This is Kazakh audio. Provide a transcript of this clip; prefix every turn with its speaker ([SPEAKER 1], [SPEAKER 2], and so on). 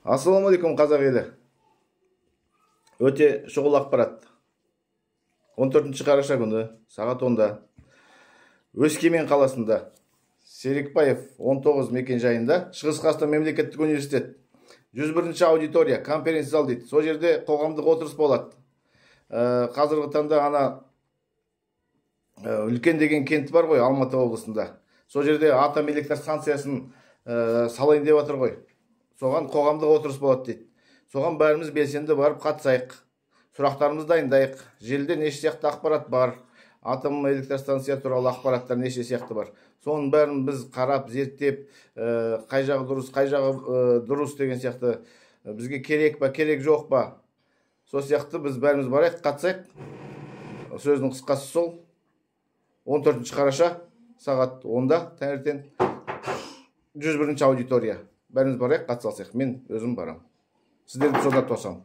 [SPEAKER 1] Ассалаумағалейкум қазақ елі. Өте шұғыл ақпарат. 14 қараша күні сағат 10-да Өскемен қаласында Серикбаев 19 мекен жайында Шығыс Қазақстан мемлекеттік университет 101-ші аудитория конференция зал дейді. Сол жерде қоғамдық отырыс болады. Қазіргі таңда ана үлкен деген кент бар ғой, Алматы облысында. Сол жерде атом электр станциясын салайын деп жатыр ғой. Соған қоғамдық отырыс болады дейді. Соған бәріміз белсенді барып қатысайық. Сұрақтарымызды дайындайық. Желіде неше сияқты ақпарат бар. Атом электростанция туралы ақпараттар неше сияқты бар. Соның бәрін біз қарап, зерттеп, қай жағы дұрыс, қай жағы дұрыс деген сияқты бізге керек па, керек жоқ па. Сол сияқты біз бәріміз барайық, қатысайық. Сөздің қысқасы сол. 14 қараша сағат 10-да таңертең 101-ші аудитория. Бәріміз барайық, қатыса алсақ. Мен өзім барам. Сіздерді сонда тосам.